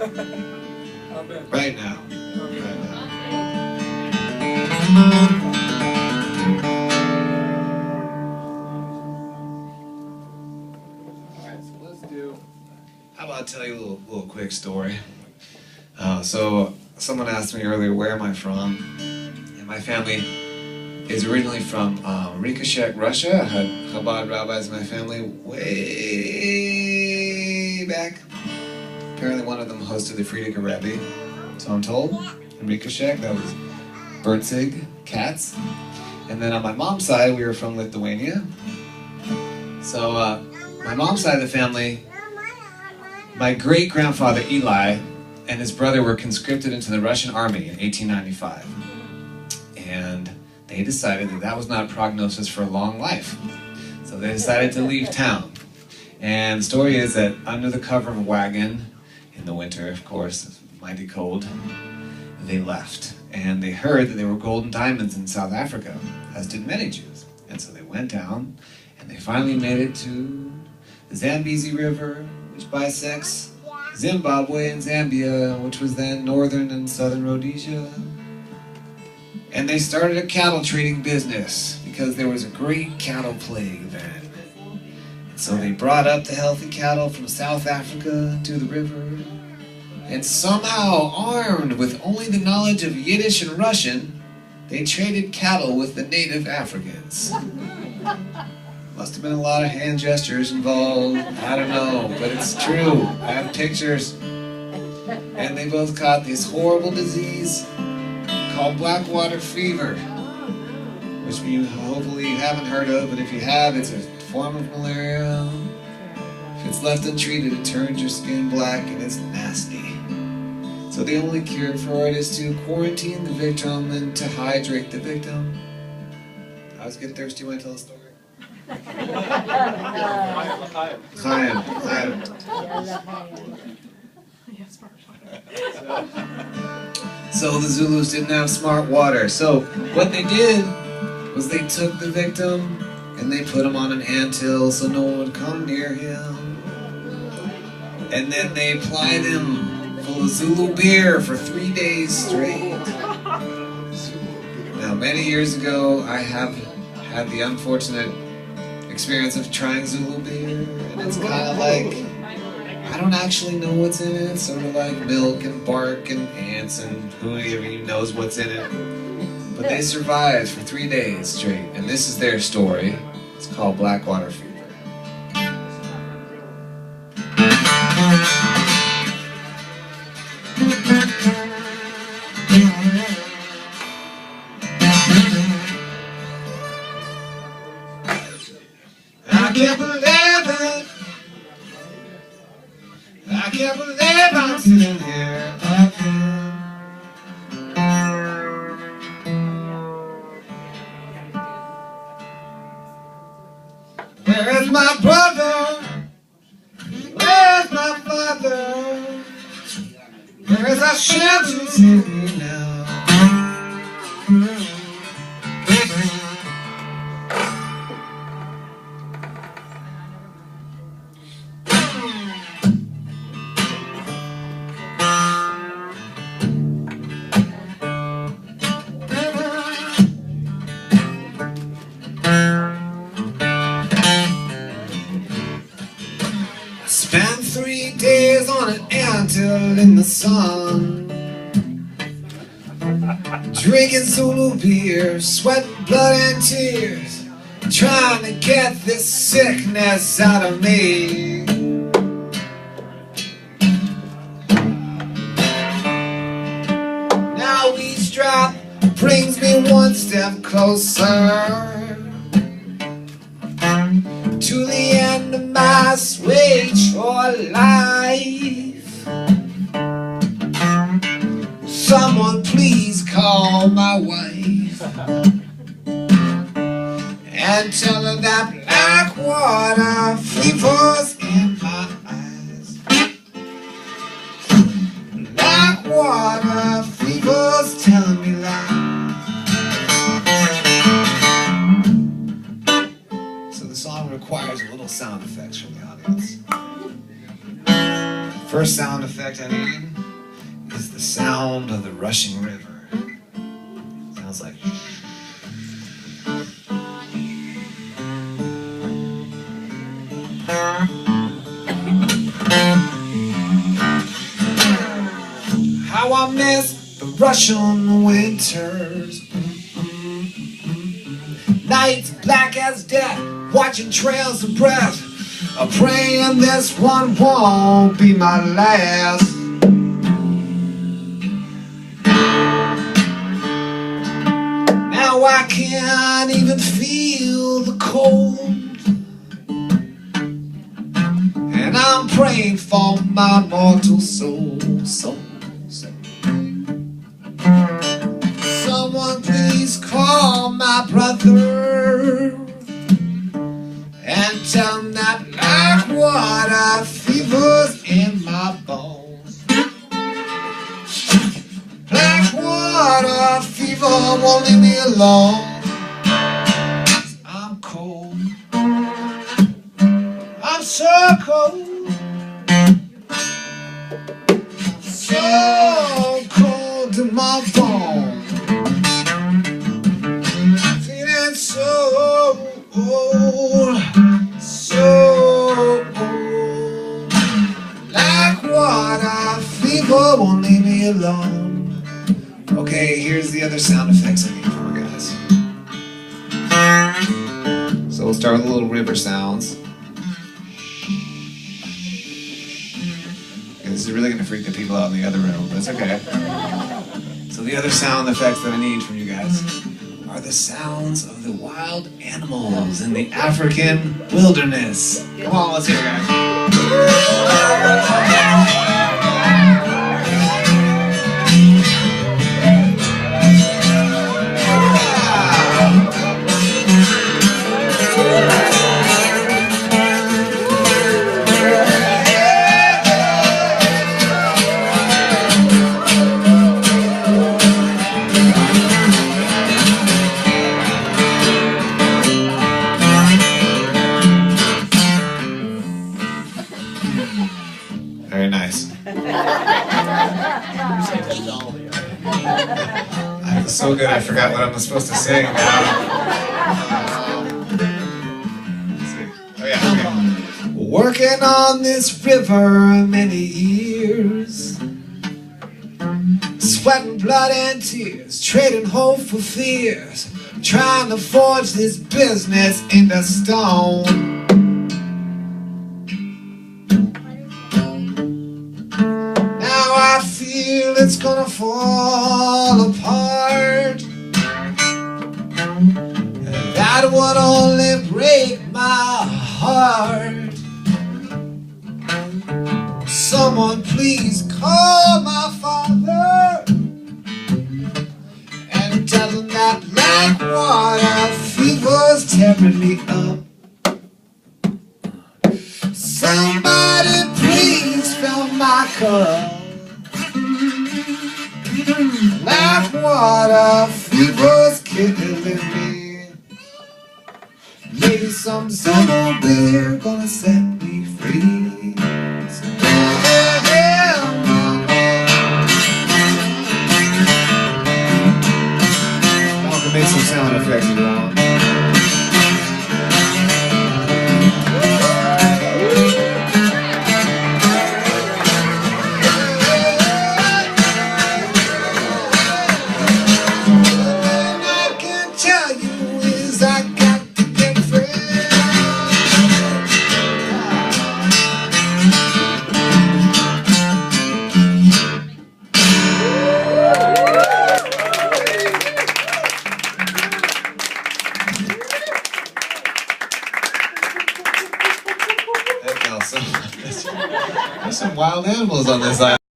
Right now. Alright, so let's do... How about I tell you a little quick story? So someone asked me earlier, where am I from? And my family is originally from Rikashek, Russia. I had Chabad rabbis in my family way back. Apparently one of them hosted the Frierdiker Rebbe, so I'm told, in Rikashek. That was Bertzig, cats. And then on my mom's side, we were from Lithuania. So my mom's side of the family, my great-grandfather Eli and his brother were conscripted into the Russian army in 1895. And they decided that that was not a prognosis for a long life. So they decided to leave town. And the story is that under the cover of a wagon, in the winter, of course, mighty cold, they left. And they heard that there were gold and diamonds in South Africa, as did many Jews. And so they went down, and they finally made it to the Zambezi River, which bisects Zimbabwe and Zambia, which was then northern and southern Rhodesia. And they started a cattle trading business because there was a great cattle plague then. And so they brought up the healthy cattle from South Africa to the river, and somehow, armed with only the knowledge of Yiddish and Russian, they traded cattle with the native Africans. Must have been a lot of hand gestures involved. I don't know, but it's true. I have pictures. And they both caught this horrible disease called blackwater fever, which you hopefully haven't heard of, but if you have, it's a form of malaria. If it's left untreated, it turns your skin black and it's nasty. So the only cure for it is to quarantine the victim and to hydrate the victim. I was getting thirsty when I tell a story. Chaim. So the Zulus didn't have smart water. So what they did was they took the victim and they put him on an anthill so no one would come near him. And then they plied him full of Zulu beer for 3 days straight. Now, many years ago, I have had the unfortunate experience of trying Zulu beer, and it's kind of like, I don't actually know what's in it. It's sort of like milk and bark and ants and who even knows what's in it. But they survived for 3 days straight, and this is their story. It's called Blackwater Fever. I can't believe it. I can't believe I'm sitting here again. Where is my brother? Where's my father? Where is our shelter sitting now? Spent 3 days on an anthill in the sun, drinking Zulu beer, sweat, blood and tears, trying to get this sickness out of me. Now each drop brings me one step closer to the end of my sweet short life. Someone please call my wife and tell her that blackwater fever's in my eyes. Blackwater fever's telling me lies. Requires a little sound effects from the audience. First sound effect I need is the sound of the rushing river. Sounds like... How I miss the Russian winters. Nights black as death, watching trails of breath. I'm praying this one won't be my last. Now I can't even feel the cold, and I'm praying for my mortal soul. Someone please call my brother and tell him that like water fever's in my bones. Black water fever won't leave me alone. I'm cold, I'm so cold, so cold to my bones. Feeling so old, so old. Like water fever won't leave me alone. Okay, here's the other sound effects I need for you guys. So we'll start with little river sounds. Okay, this is really gonna freak the people out in the other room, but it's okay. So the other sound effects that I need from you guys are the sounds of the wild animals in the African wilderness. Come on, let's hear it, guys. Very nice. I'm so good I forgot what I'm supposed to sing now. Let's see. Oh yeah, okay. Working on this river many years, sweating blood and tears, trading hope for fears, trying to forge this business into stone. I feel it's gonna fall apart, and that would only break my heart. Someone please call my father and tell him that like water fever's tearing me up. Somebody please fill my cup. Like water fever's killing me. Maybe some summer beer gonna set me free. So yeah, mama. Y'all can make some sound effects if you want. There's some wild animals on this island.